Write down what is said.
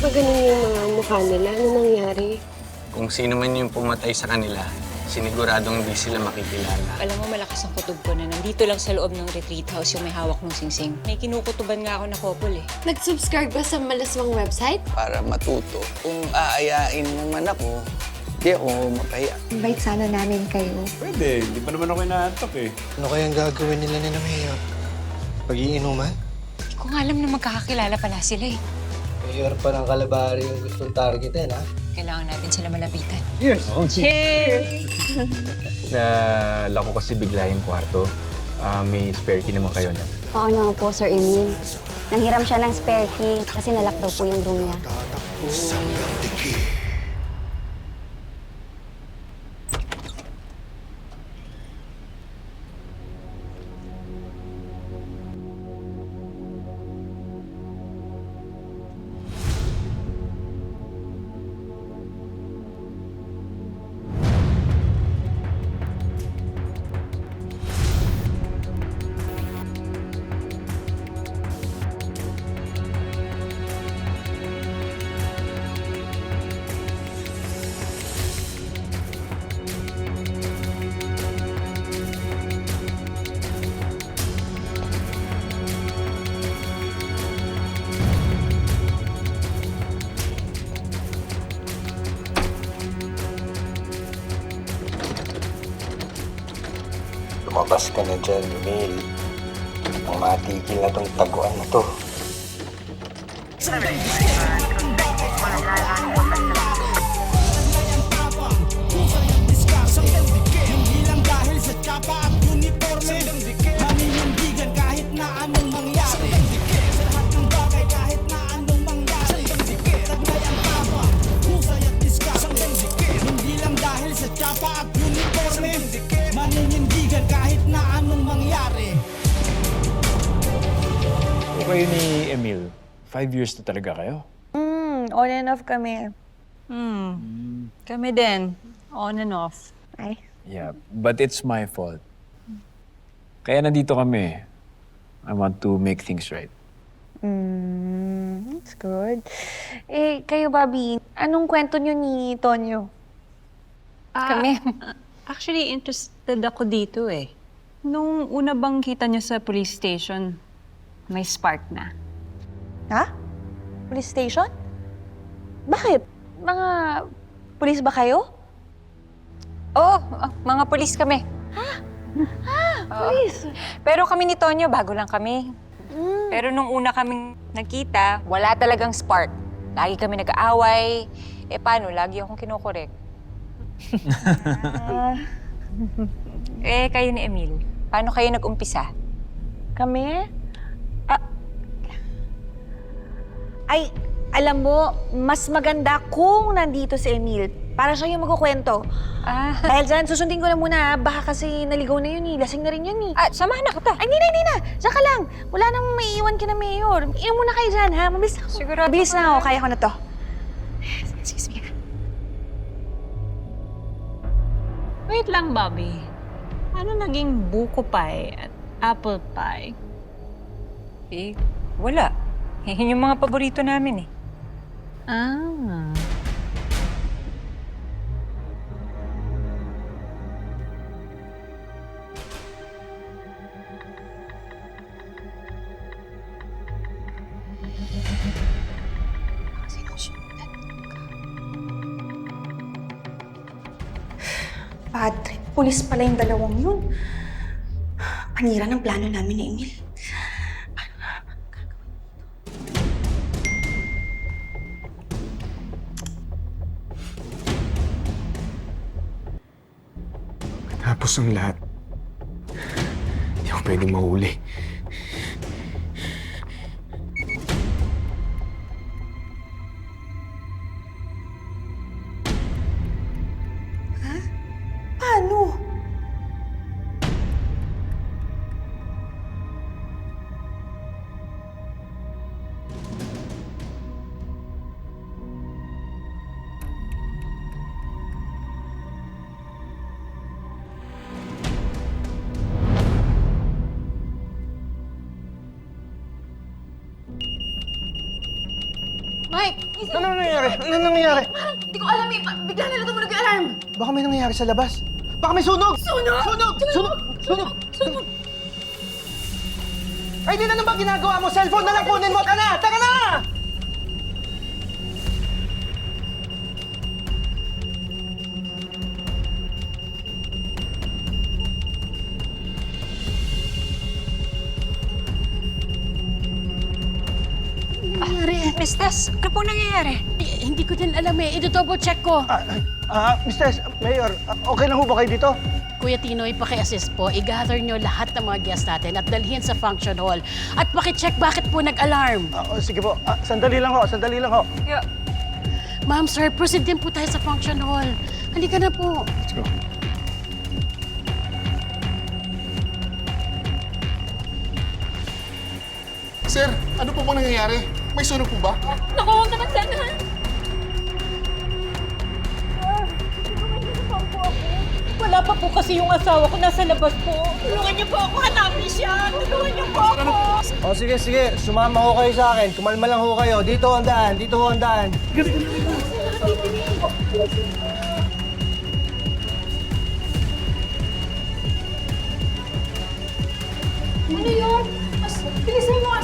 ba ganun yung mga mukha nila? Ano nangyari? Kung sino man yung pumatay sa kanila, siniguradong hindi sila makikilala. Alam mo, malakas ang kutob ko na nandito lang sa loob ng retreat house yung may hawak ng singsing. May kinukutuban nga ako na couple eh. Nag-subscribe ba sa malaswang website? Para matuto. Kung aayain naman ako, di ako mapahiya. Invite sana namin kayo. Pwede, hindi pa naman ako inaantok eh. Ano kayang gagawin nila ni Mayor? Pag-iinuman? Hindi ko nga alam na magkakakilala pala sila eh. Mayor pa ng Kalabari yung gustong targetin, ha? Kailangan natin sila malapitan. Yes. Cheers! Nalako kasi bigla yung kwarto. May spare key naman kayo na. Oo naman po, Sir Emil. Nanghiram siya ng spare key kasi nalock daw po yung room niya. Lumabas ka na dyan, Emil. Ang matigil na tong taguan na to. Kayo ni Emil, 5 years na talaga kayo? On and off kami. Kami din. On and off. Ay. Yeah, but it's my fault. Kaya nandito kami. I want to make things right. That's good. Eh, kayo, Bobby, anong kwento niyo ni Tonyo? Kami. Actually, interested ako dito eh. Nung una bang kita niyo sa police station, may spark na. Ha? Police station? Bakit? Mga police ba kayo? Oo, mga pulis kami. Police? Pero kami ni Tonyo, bago lang kami. Pero nung una kaming nagkita, wala talagang spark. Lagi kami nag-aaway. Eh paano, lagi akong kinukorek. Eh, kayo ni Emil, paano kayo nag-umpisa? Kami? Ay, alam mo, mas maganda kung nandito si Emil. Para siya yung magkukwento. Dahil dyan, susundin ko na muna. Baka kasi naligaw na yun eh. Lasing na rin yun eh. Samahan na kita. Ay, hindi na. Diyan ka lang. Wala nang maiiwan ka na mayor. Inom muna kayo dyan, ha? Mabilis ako. Sigurado Mabilis ka na na. ako. Kaya ko na to. Excuse me. Wait lang, Bobby. Ano naging buko pie at apple pie? Eh, wala. Yun yung mga paborito namin eh. Ah. Bad trip. Pulis pala yung dalawang yun. Panira ng plano namin ni Emil. Tapos ang lahat. Hindi ako pwedeng mahuli. Paano? Mike! Ano nangyayari? Ano nangyayari? Hindi ko alam eh. Bigla na lang tumunog yung alarm. Baka may nangyayari sa labas. Baka may sunog! Sunog! Sunog! Sunog! Sunog! Sunog! Ay, di na naman ginagawa mo! Cellphone na lang kunin mo! Tara na! Tara na! Miss Tess, ano pong nangyayari? Hindi ko din alam eh. Ito-double check ko. Mr. Mayor, okay lang ho ba kayo dito? Kuya Tinoy, paki-assist po. I-gather nyo lahat ng mga guests natin at dalhin sa function hall. At paki-check bakit po nag-alarm. Sige po. Sandali lang ho. Sandali lang ho. Ma'am, sir, proceed din po tayo sa function hall. Halika na po. Let's go. Sir, ano po bang nangyayari? May sunog po ba? Naku, huwag naman sana. Wala pa po kasi yung asawa ko nasa labas po. Tulungan niyo po ako. Hanapin siya. Tulungan niyo po ako. O sige, sige. Sumama ho kayo sa akin. Kumalma lang ho kayo. Dito ho ang daan. Dito ho ang daan. Ano yun? Mas, bilisan mo nga.